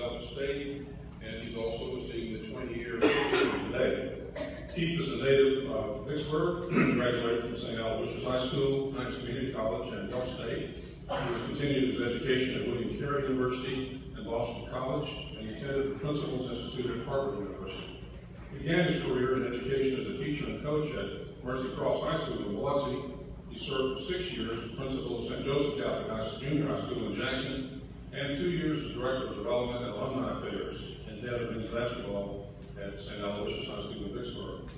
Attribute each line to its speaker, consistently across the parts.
Speaker 1: Delta State, and he's also receiving the 20-year today. Keith is a native of Vicksburg, graduated from St. Aloysius High School, Hines Community College, and Delta State. He has continued his education at William Carey University and Boston College, and he attended the Principals Institute at Harvard University. He began his career in education as a teacher and coach at Mercy Cross High School in Biloxi. He served for 6 years as principal of St. Joseph Catholic Junior High School in Jackson, and 2 years as director of development and alumni affairs and head of men's basketball at St. Aloysius High School in Vicksburg.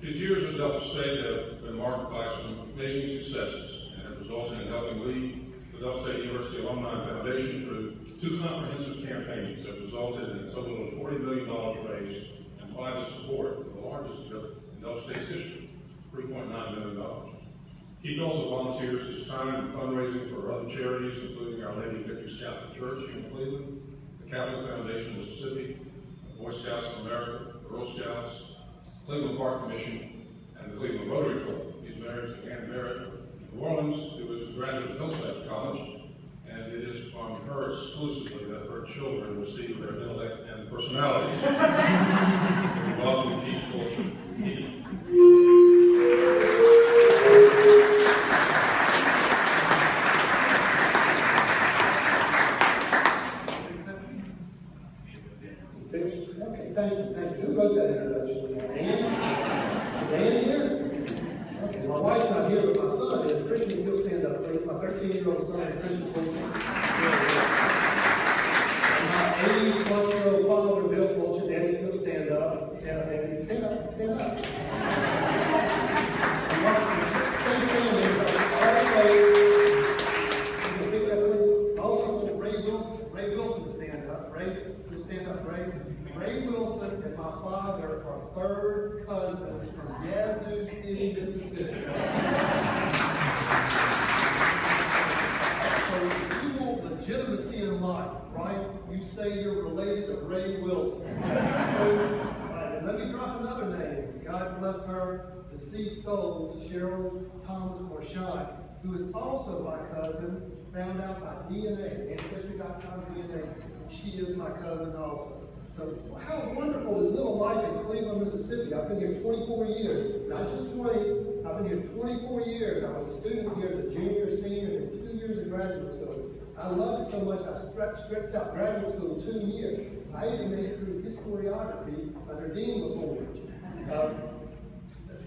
Speaker 1: His years at Delta State have been marked by some amazing successes and have resulted in helping lead the Delta State University Alumni Foundation through 2 comprehensive campaigns that resulted in a total of $40 million raised and private support, the largest in Delta State's history, $3.9 million. Keith also volunteers his time in fundraising for other charities, including Our Lady of Victory's Catholic Church here in Cleveland, the Catholic Foundation of Mississippi, Boy Scouts of America, Girl Scouts, Cleveland Park Commission, and the Cleveland Rotary Club. He's married to Ann Barrett of New Orleans, who is a graduate of Hillside College, and it is from her exclusively that her children receive their intellect and personalities. Welcome to Keith's Fortune. Keith.
Speaker 2: Okay, thank you. Who wrote that introduction? Dan here? Okay, my wife's not here, but my son is. Christian, you'll stand up, please. My 13-year-old son, Christian, please. My 80-plus-year-old father, Bill Fulcher. Daddy, you'll stand up. Stand up, Daddy. Stand up. Stand up. Also, Ray Wilson, stand up. Ray, stand up, Ray. Ray Wilson and my father are third cousins from Yazoo City, Mississippi. So you want legitimacy in life, right? You say you're related to Ray Wilson. Right, and let me drop another name. God bless her, deceased soul, Cheryl Thomas Morshine, who is also my cousin, found out by DNA, Ancestry.com DNA. She is my cousin also. So how wonderful to live a life in Cleveland, Mississippi. I've been here 24 years, not just 20. I've been here 24 years. I was a student here as a junior, senior, and 2 years in graduate school. I loved it so much I stretched out graduate school 2 years. I even made it through historiography under Dean LaForge.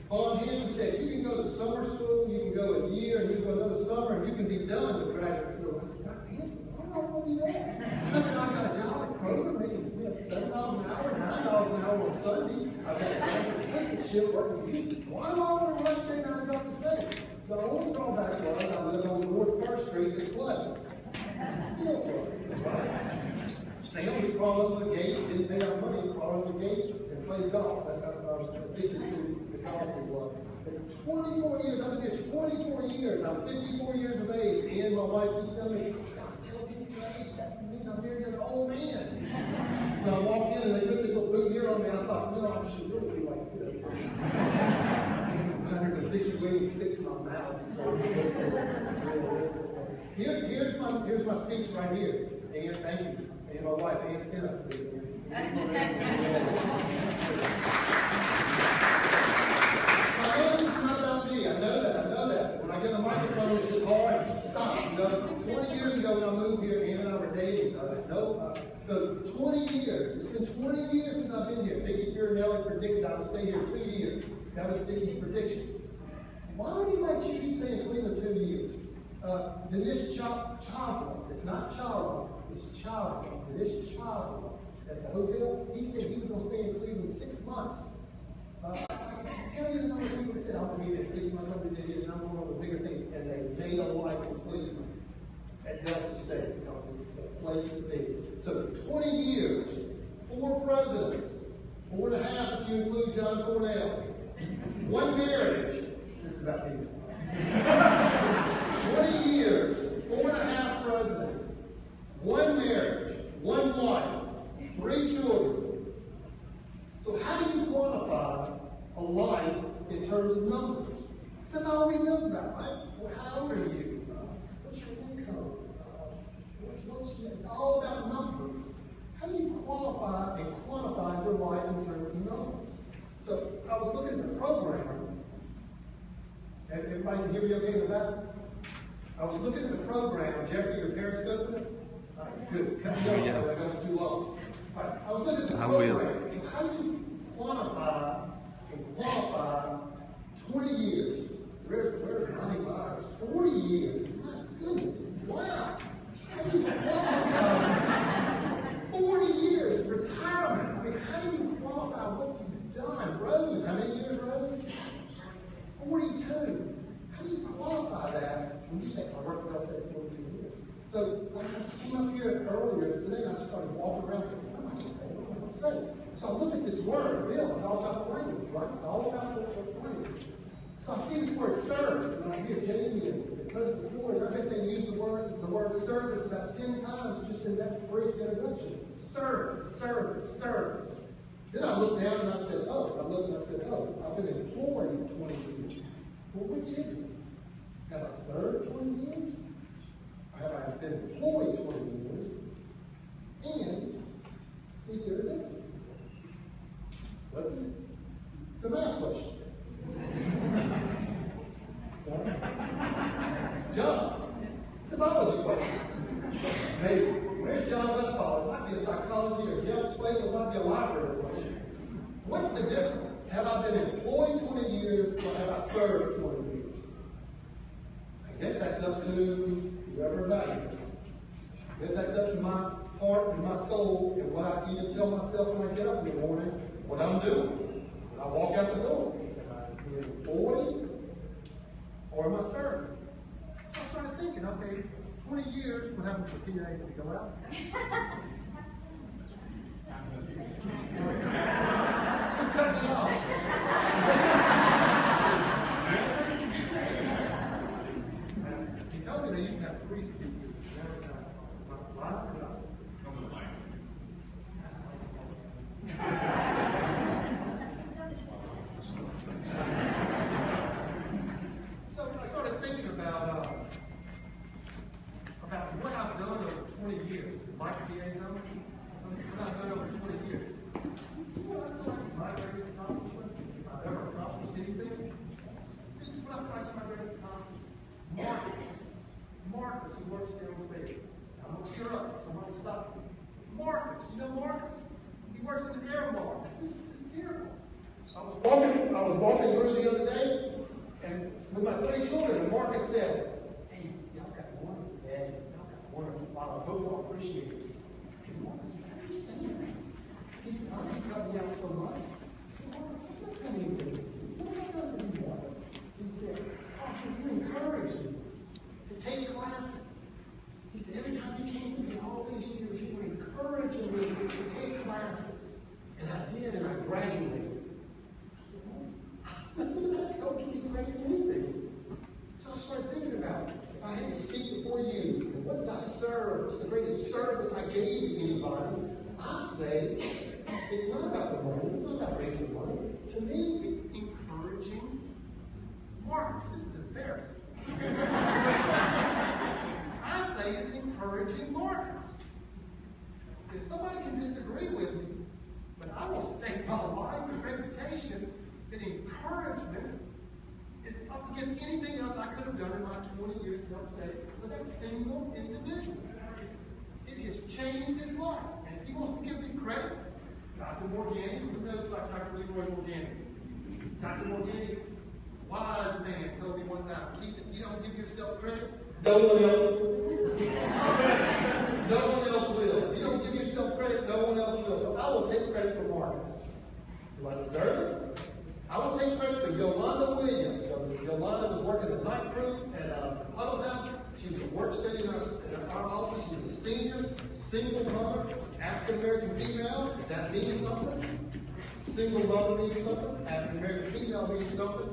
Speaker 2: Vaughn Hanson said, you can go to summer school, you can go a year, and you can go another summer, and you can be done with graduate school. I said, Dr. Hanson, why do I want to do that? Listen, I got a job at Kroger making $7 an hour, $9 an hour on Sunday. I've got a graduate assistantship working with you. Why do I want to rush straight down to Delta State? The only drawback was I lived on North 1st Street that flooded. Still flooded, right? Sam, we crawled up the gate, didn't pay our money, crawled up the gates and played golf. That's how I was addicted to the golf we was. 24 years, I've been here 24 years. I'm 54 years of age. And my wife keeps telling me, stop telling people your age. That means I'm married to an old man. So I walked in and they put this little boutonniere on me. I thought, no, I should really be like this. There's a big way to fix my mouth. So here's my speech right here. And thank you. And my wife, Ann, stand up, please. It's not about me. I know that. When I get the microphone, it's just hard to stop. You know, 20 years ago when I moved here, Ann and I were dating. So I was like, nope. So 20 years. It's been 20 years since I've been here. Vicki Fiorelli predicted I would stay here 2 years. That was Vicki's prediction. Why would anybody choose to stay in Cleveland 2 years? Dinesh Chawla, it's not Chawla, it's Chawla. Dinesh Chawla at the hotel, he said he was going to stay in Cleveland 6 months. I can tell you the number of people that said, I'm going to be there 6 months, I'm going to be there, and I'm one of the bigger things. And they made a life in Cleveland at Delta State because it's the place to be. So 20 years, 4 presidents, 4.5 if you include John Cornell, 1 marriage. This is about me. 20 years, 4.5 presidents, 1 marriage, 1 wife, 3 children. So how do you quantify a life in terms of numbers? That's all we know about, right? Well, how old are you? What's your income? It's all about numbers. How do you I was looking at the program. Jeffrey, your Periscope? All right, good. Cut me off.
Speaker 3: Yeah.
Speaker 2: I got too long. All right, I was looking at the
Speaker 3: I
Speaker 2: program.
Speaker 3: will.
Speaker 2: So how do you quantify and qualify 20 years? Where's Honey Myers? 40 years. My goodness. Wow. How do you qualify 40 years retirement? I mean, how do you qualify what you've done? Rose, how many years, Rose? 42. How do you qualify that when you say, I worked for State 42 years? So, like I just came up here earlier today and I started walking around thinking, what am I going to say? What am I going to say? So I looked at this word, Bill, it's all about the language, right? It's all about the language. So I see this word service, and I hear Jamie and the Coast before, I bet they use the word service about 10 times just in that brief introduction. Service, service, service. Then I looked down and I said, I've been employed 20 years. Well, which is it? Have I served 20 years? Or have I been employed 20 years? And is there a difference? What is it? It's a math question. John, it's a biology question. Maybe. Where's John Westphal? It might be a psychology or Jeff Slade, it might be a library question. What's the difference? Have I been employed 20 years or have I served 20 years? I guess that's up to whoever evaluates. I guess that's up to my heart and my soul and what I even tell myself when I get up in the morning, what I'm doing. When I walk out the door. Am I being employed or am I serving? I started thinking, okay, 20 years, what happened to the PA? Did he go out? You cut me off. He told me they used to have 3 speakers. Why? So I started thinking about what I've done over 20 years. Mike PA know what I've done over 20 years. You know what I feel like is my greatest accomplishment? If I've ever accomplished anything, this is what I feel like is my greatest accomplishment. Marcus, who works downstairs. I'm gonna cheer up. Somebody stop me. Marcus, you know Marcus? He works in the Airmark. This is just terrible. I was walking through the other day, and with my 3 children, and Marcus said, "Hey, y'all got wonderful, Dad. Y'all got wonderful. I hope y'all appreciate it." I said, "Marcus, why are you saying that?" He said, "Oh, you cut me out so much." I said, "Marcus, what have I done to you? What have I done to you, Marcus?" He said, "Oh, you encourage me to take classes." He said, "Every time you came to me all these years, you were encouraging me to take classes." And I did, and I graduated. I said, "Marcus, don't give me credit for anything." So I started thinking about, if I had to speak before you, and what did I serve? What's the greatest service I gave to anybody? I say, it's not about the money. It's not about raising money. To me, it's encouraging Marcus. This is embarrassing. I say it's encouraging Marcus. If somebody can disagree with me, but I will stake my life and reputation that encouragement is up against anything else I could have done in my 20 years at Delta State with that single individual. It has changed his life. And if he wants to give me credit, Dr. Morgani, who knows about Dr. Leroy Morgani? Dr. Morgani, wise man, told me one time, keep it, you don't give yourself credit, no one else will. No one else will. If you don't give yourself credit, no one else will. So I will take credit for Marcus. Do I deserve it? I will take credit for Yolanda Williams. Yolanda was working the night crew at Huddle House. She was a work study in our office. She was a senior, single mother, African American female. That means something. Single mother means something. African American female means something.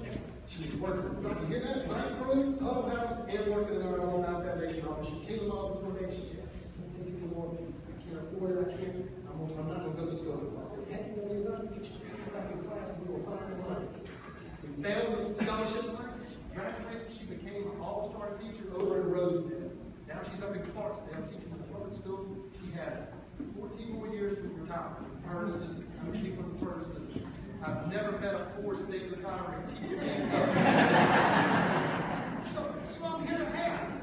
Speaker 2: She was working, you hear that? Night crew, Huddle House, and working in our Alumni Foundation office. She came along one day. She said, "I just can't take it anymore. I can't afford it. I'm not going to go to school." I said, "Hey, you know, get your back in class and we will find the money." We found the scholarship money. Graduated. She became an all-star teacher over in Roseville. Now she's up in Clarksdale teaching in the public school. She has 14 more years to retire. Her assistant. I'm reading from the first assistant. I've never met a 4-state retiree. Keep your hands up. So I'm here to ask,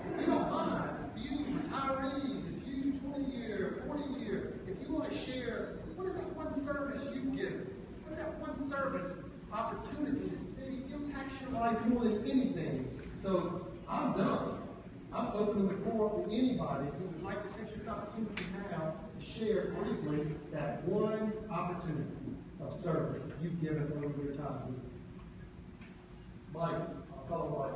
Speaker 2: So I'm done. I'm opening the floor up to anybody who would like to take this opportunity now to share briefly that one opportunity of service that you've given over your time here. Mike, I'll call Mike.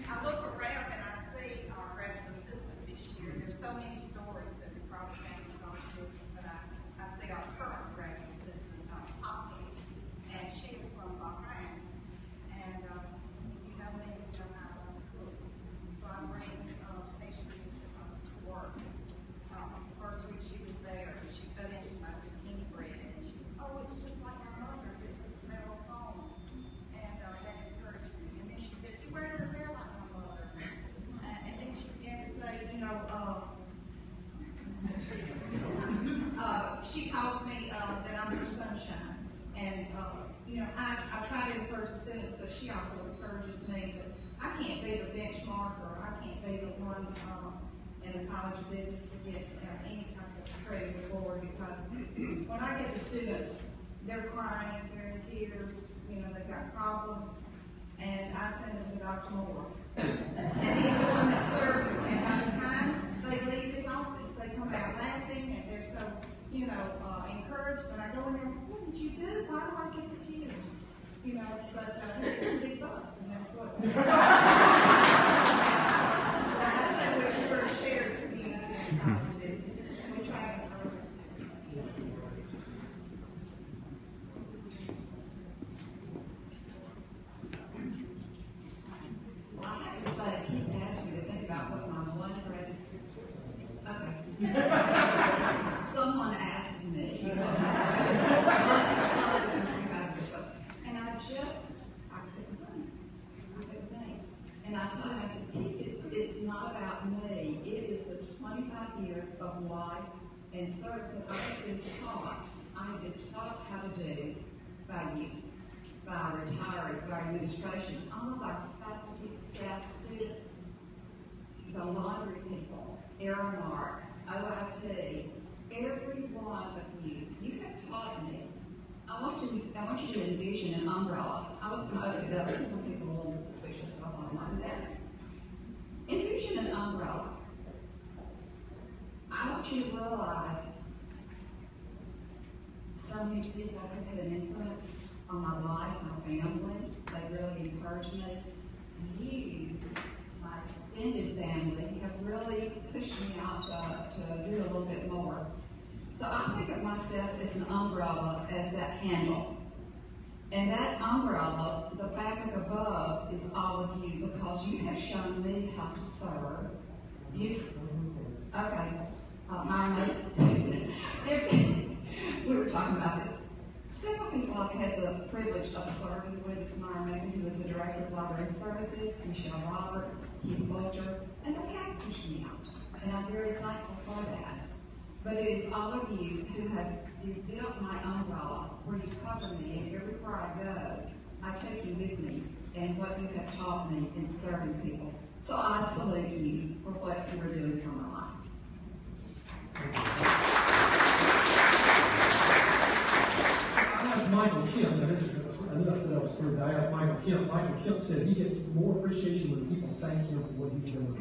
Speaker 3: I look around and I see our graduate assistant this year. There's so many stories that we probably can't go into business, but I see our current graduate assistant, Possum, and she is from Bahrain. And you know me, you know how I love to cook. So I bring pastries to work. First week she was there, she cut into my zucchini bread, and she said, "Oh, it's just like our mother's. It's the smell of home." And that encouraged me. And then she said, "You wear her hair like my mother." And then she began to say, you know, she calls me that I'm her sunshine. And, you know, I try to encourage the students, but she also encourages me. But I can't be the benchmark, or I can't be the one in the College of Business to get any kind of credit or reward, because when I get the students, they're crying, they're in tears, you know, they've got problems, and I send them to Dr. Moore. And he's the one that serves them, and by the time they leave his office, they come out laughing, and they're so, you know, encouraged, and I go in there and say, "What did you do? Why do I get the tears?" You know, but they're some big bucks, and that's what. I say we're a shared community in College of Business, and we try to encourage our students.
Speaker 4: I have to say, Keith asked me to think about what my one greatest. Okay, excuse me. Someone asked me, you know, and I couldn't think. And I told him, I said, Keith, it's not about me. It is the 25 years of life and service that I have been taught. I have been taught how to do by you, by our retirees, by our administration, all of our faculty, staff, students, the laundry people, Aramark, OIT, every one of you, you have taught me. I want you to envision an umbrella. I was going to open it up, and some people are a little suspicious about what I'm like that. Envision an umbrella. I want you to realize so many people have had an influence on my life, my family. They really encouraged me. You, my extended family, have really pushed me out to do a little bit more. So I think of myself as an umbrella, as that handle. And that umbrella, the fabric above, is all of you, because you have shown me how to serve. Okay, we were talking about this. Several people I've had the privilege of serving with is Myra Macon, who is the Director of Library Services, Michelle Roberts, Keith Bolger, and they have pushed me out. And I'm very thankful for that. But it is all of you who you've built my umbrella, where you cover me, and everywhere I go, I take you with me, and what you have taught me in serving people. So I salute you for what you are doing for my life.
Speaker 2: I asked Michael Kemp, now this is, I knew I said I was through, but I asked Michael Kemp. Michael Kemp said he gets more appreciation when people thank him for what he's doing.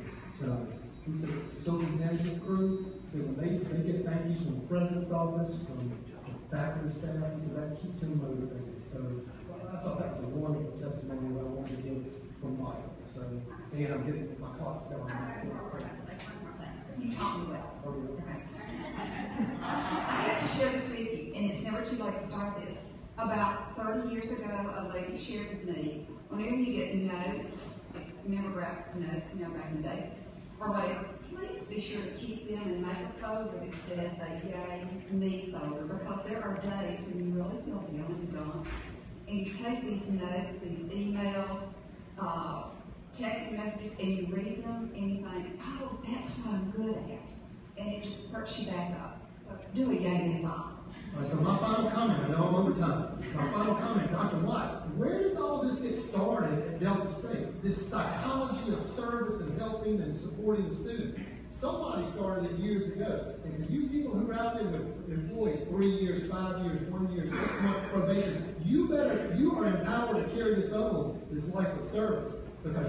Speaker 2: He said the facilities management crew, said when they get thank yous from the president's office, from the faculty staff, he said that keeps him motivated. So I thought that was a wonderful testimony that I wanted to hear from Michael. So, and I'm getting my clock's going.
Speaker 4: You taught me well.
Speaker 2: Oh, yeah.
Speaker 4: Okay. I have to share this with you, and it's never too late to start this. About 30 years ago, a lady shared with me, whenever you get notes, memorographic notes, you know, back in the day, or whatever, please be sure to keep them and make a folder that says a yay me folder, because there are days when you really feel down in the dumps, and you take these notes, these emails, text messages, and you read them, and you think, oh, that's what I'm good at, and it just perks you back up. So do a yay me folder.
Speaker 2: All right, so my final comment, I know I'm over time. My final comment, Dr. White, where did all this get started at Delta State? This psychology of service and helping and supporting the students. Somebody started it years ago. And for you people who are out there with employees 3 years, 5 years, 1 year, 6 month probation, you are empowered to carry this on, this life of service. Because I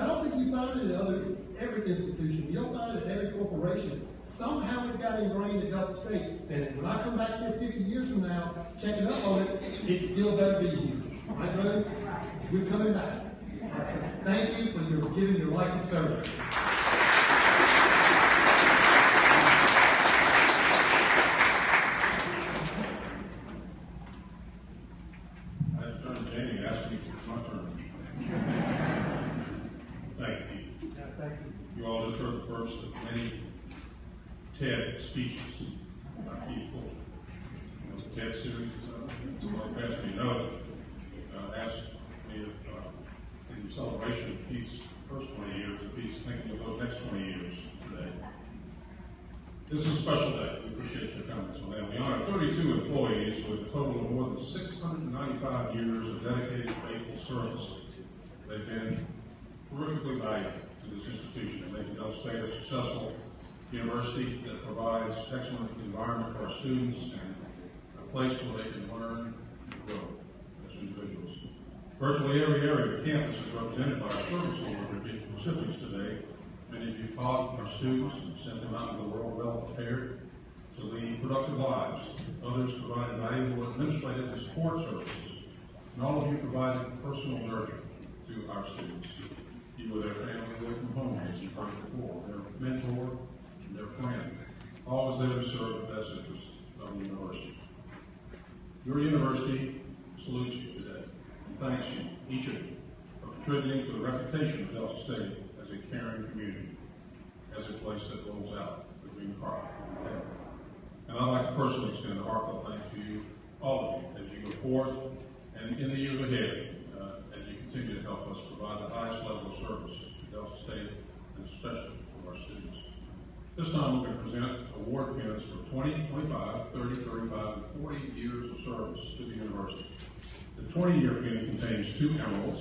Speaker 2: don't think you find it in every institution. You don't find it in every corporation. Somehow it got ingrained at Delta State. And when I come back here 50 years from now, checking up on it, it still better be you. Right, brother? You're coming back. So thank you for giving your life of service.
Speaker 1: I had to turn to Jamie and ask me if it's my turn. Thank you.
Speaker 2: Yeah, thank you.
Speaker 1: You all just heard the first of many TED speeches by Keith Fulton. You know, the TED series, somebody passed me a note, asked me if, in celebration of Keith's first 20 years, if he's thinking of those next 20 years today. This is a special day. We appreciate your comments on that. We honor 32 employees with a total of more than 695 years of dedicated, faithful service. They've been terrifically valuable to this institution and making Delta State a successful university that provides excellent environment for our students and a place where they can learn and grow as individuals. Virtually every area of the campus is represented by our service award recipients today. Many of you taught our students and sent them out into the world well prepared to lead productive lives. Others provided valuable administrative and support services. And all of you provided personal nurture to our students. You were their family away from home, as you've heard before, their mentor and their friend, always there to serve the best interests of the university. Your university salutes you today and thanks you, each of you, for contributing to the reputation of Delta State as a caring community, as a place that rolls out the green carpet. And I'd like to personally extend a heartfelt thanks to you, all of you, as you go forth and in the years ahead, as you continue to help us provide the highest level of service to Delta State and especially to our students. This time we're going to present award pins for 20, 25, 30, 35, and 40 years of service to the university. The 20-year pin contains 2 emeralds,